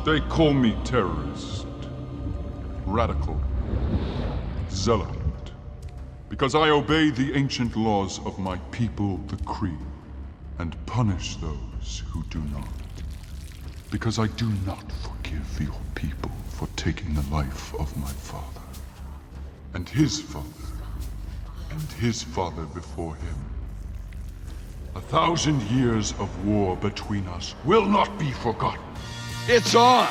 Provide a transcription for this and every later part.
They call me terrorist, radical, zealot, because I obey the ancient laws of my people, the Kree, and punish those who do not. Because I do not forgive your people for taking the life of my father, and his father before him. 1,000 years of war between us will not be forgotten. It's on!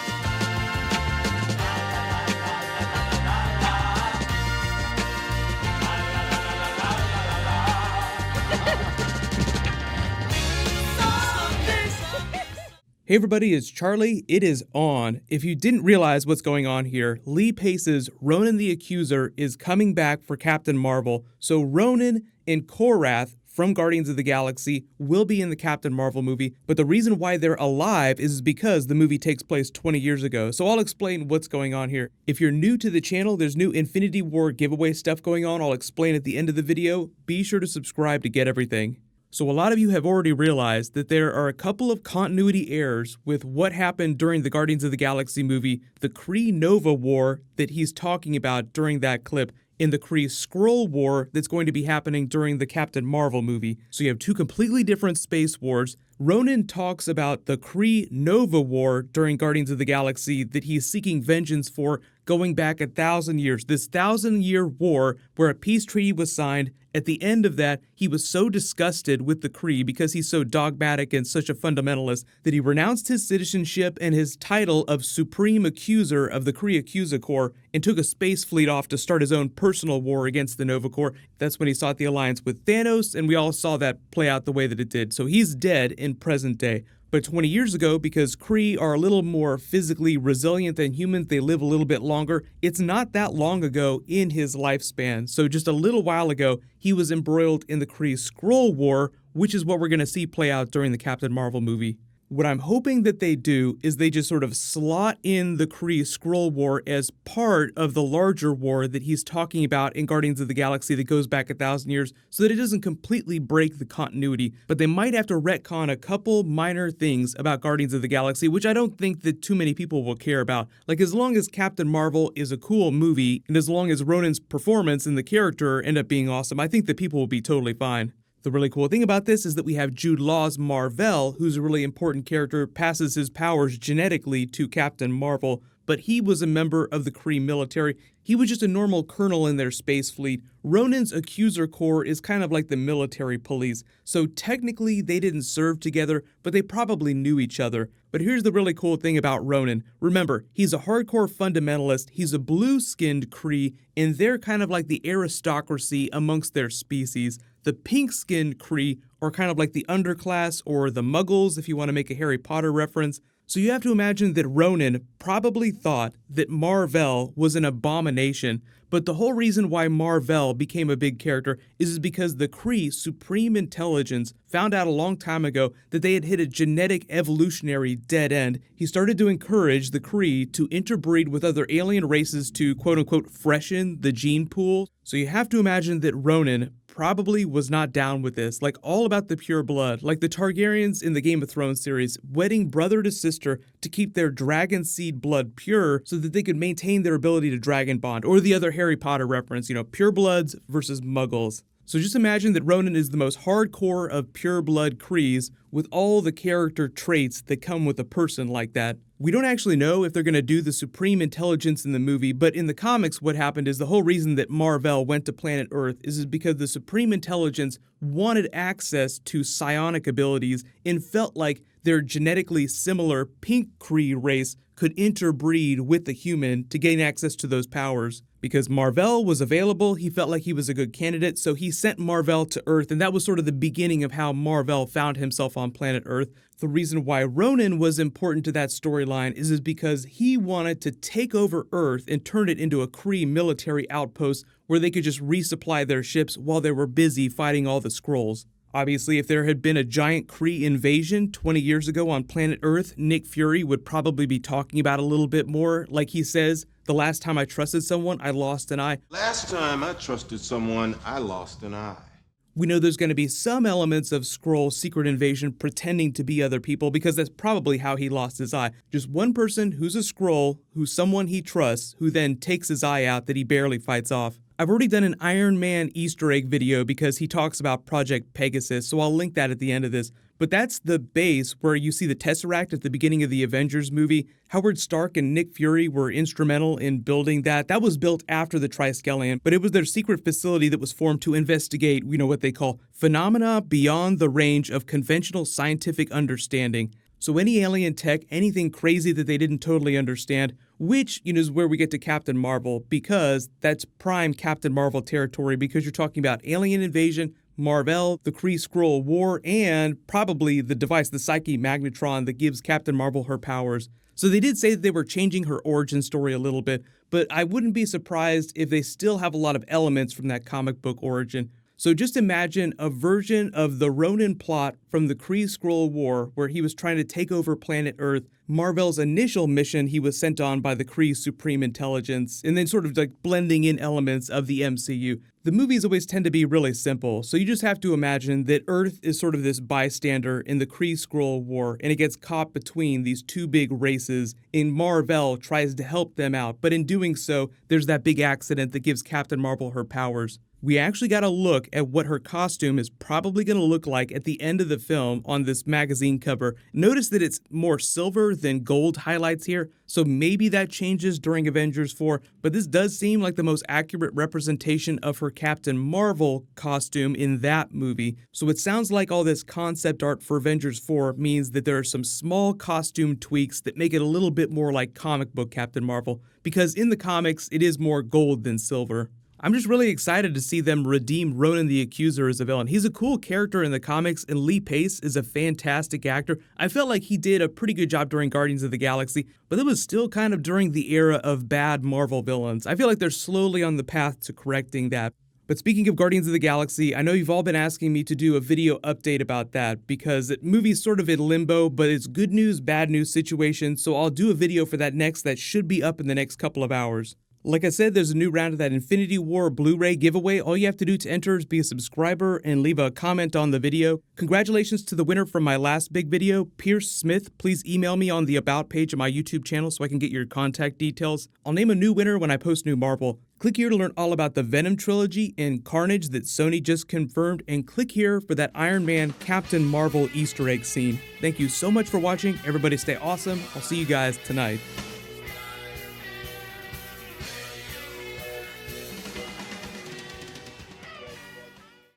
Hey everybody, it's Charlie. It is on. If you didn't realize what's going on here, Lee Pace's Ronan the Accuser is coming back for Captain Marvel. So Ronan and Korath from Guardians of the Galaxy will be in the Captain Marvel movie, but the reason why they're alive is because the movie takes place 20 years ago. So I'll explain what's going on here. If you're new to the channel, there's new Infinity War giveaway stuff going on. I'll explain at the end of the video. Be sure to subscribe to get everything. So a lot of you have already realized that there are a couple of continuity errors with what happened during the Guardians of the Galaxy movie, the Kree-Nova War that he's talking about during that clip, in the Kree-Skrull War that's going to be happening during the Captain Marvel movie. So you have two completely different space wars. Ronan talks about the Kree-Nova War during Guardians of the Galaxy that he's seeking vengeance for going back 1,000 years. This 1,000-year war where a peace treaty was signed. At the end of that, he was so disgusted with the Kree because he's so dogmatic and such a fundamentalist that he renounced his citizenship and his title of Supreme Accuser of the Kree Accuser Corps and took a space fleet off to start his own personal war against the Nova Corps. That's when he sought the alliance with Thanos, and we all saw that play out the way that it did. So he's dead in present day. But 20 years ago, because Kree are a little more physically resilient than humans, they live a little bit longer. It's not that long ago in his lifespan. So just a little while ago, he was embroiled in the Kree-Skrull War, which is what we're going to see play out during the Captain Marvel movie. What I'm hoping that they do is they just sort of slot in the Kree-Skrull War as part of the larger war that he's talking about in Guardians of the Galaxy that goes back 1,000 years so that it doesn't completely break the continuity. But they might have to retcon a couple minor things about Guardians of the Galaxy, which I don't think that too many people will care about. Like, as long as Captain Marvel is a cool movie, and as long as Ronan's performance and the character end up being awesome, I think that people will be totally fine. The really cool thing about this is that we have Jude Law's Mar-Vell, who's a really important character, passes his powers genetically to Captain Marvel, but he was a member of the Kree military. He was just a normal colonel in their space fleet. Ronan's Accuser Corps is kind of like the military police, so technically they didn't serve together, but they probably knew each other. But here's the really cool thing about Ronan. Remember, he's a hardcore fundamentalist, he's a blue-skinned Kree, and they're kind of like the aristocracy amongst their species. The pink-skinned Kree are kind of like the underclass or the Muggles, if you want to make a Harry Potter reference. So you have to imagine that Ronan probably thought that Mar-Vell was an abomination, but the whole reason why Mar-Vell became a big character is because the Kree Supreme Intelligence found out a long time ago that they had hit a genetic evolutionary dead end. He started to encourage the Kree to interbreed with other alien races to quote-unquote freshen the gene pool. So you have to imagine that Ronan probably was not down with this, like all about the pure blood, like the Targaryens in the Game of Thrones series, wedding brother to sister to keep their dragon seed blood pure so that they could maintain their ability to dragon bond, or the other Harry Potter reference, pure bloods versus muggles. So just imagine that Ronan is the most hardcore of pure blood Krees with all the character traits that come with a person like that. We don't actually know if they're going to do the Supreme Intelligence in the movie, but in the comics what happened is the whole reason that Mar-Vell went to planet Earth is because the Supreme Intelligence wanted access to psionic abilities and felt like their genetically similar pink Kree race could interbreed with the human to gain access to those powers. Because Mar-Vell was available, he felt like he was a good candidate, so he sent Mar-Vell to Earth, and that was sort of the beginning of how Mar-Vell found himself on planet Earth. The reason why Ronan was important to that storyline is because he wanted to take over Earth and turn it into a Kree military outpost where they could just resupply their ships while they were busy fighting all the Skrulls. Obviously, if there had been a giant Kree invasion 20 years ago on planet Earth, Nick Fury would probably be talking about it a little bit more. Like he says, the last time I trusted someone, I lost an eye. Last time I trusted someone, I lost an eye. We know there's going to be some elements of Skrull secret invasion pretending to be other people because that's probably how he lost his eye. Just one person who's a Skrull, who's someone he trusts, who then takes his eye out that he barely fights off. I've already done an Iron Man Easter egg video because he talks about Project Pegasus, so I'll link that at the end of this. But that's the base where you see the Tesseract at the beginning of the Avengers movie. Howard Stark and Nick Fury were instrumental in building that. That was built after the Triskelion, but it was their secret facility that was formed to investigate, what they call phenomena beyond the range of conventional scientific understanding. So any alien tech, anything crazy that they didn't totally understand, which, is where we get to Captain Marvel, because that's prime Captain Marvel territory, because you're talking about alien invasion, Mar-Vell, the Kree-Skrull War, and probably the device, the Psyche Magnetron, that gives Captain Marvel her powers. So they did say that they were changing her origin story a little bit, but I wouldn't be surprised if they still have a lot of elements from that comic book origin. So just imagine a version of the Ronin plot from the Kree-Skrull War where he was trying to take over planet Earth, Mar-Vell's initial mission he was sent on by the Kree Supreme Intelligence, and then sort of like blending in elements of the MCU. The movies always tend to be really simple, so you just have to imagine that Earth is sort of this bystander in the Kree-Skrull War, and it gets caught between these two big races, and Mar-Vell tries to help them out, but in doing so, there's that big accident that gives Captain Marvel her powers. We actually got a look at what her costume is probably going to look like at the end of the film on this magazine cover. Notice that it's more silver than gold highlights here, so maybe that changes during Avengers 4, but this does seem like the most accurate representation of her Captain Marvel costume in that movie. So it sounds like all this concept art for Avengers 4 means that there are some small costume tweaks that make it a little bit more like comic book Captain Marvel, because in the comics it is more gold than silver. I'm just really excited to see them redeem Ronan the Accuser as a villain. He's a cool character in the comics, and Lee Pace is a fantastic actor. I felt like he did a pretty good job during Guardians of the Galaxy, but that was still kind of during the era of bad Marvel villains. I feel like they're slowly on the path to correcting that. But speaking of Guardians of the Galaxy, I know you've all been asking me to do a video update about that because the movie's sort of in limbo, but it's good news, bad news situation, so I'll do a video for that next that should be up in the next couple of hours. Like I said, there's a new round of that Infinity War Blu-ray giveaway. All you have to do to enter is be a subscriber and leave a comment on the video. Congratulations to the winner from my last big video, Pierce Smith. Please email me on the About page of my YouTube channel so I can get your contact details. I'll name a new winner when I post new Marvel. Click here to learn all about the Venom trilogy and Carnage that Sony just confirmed, and click here for that Iron Man Captain Marvel Easter egg scene. Thank you so much for watching. Everybody stay awesome. I'll see you guys tonight.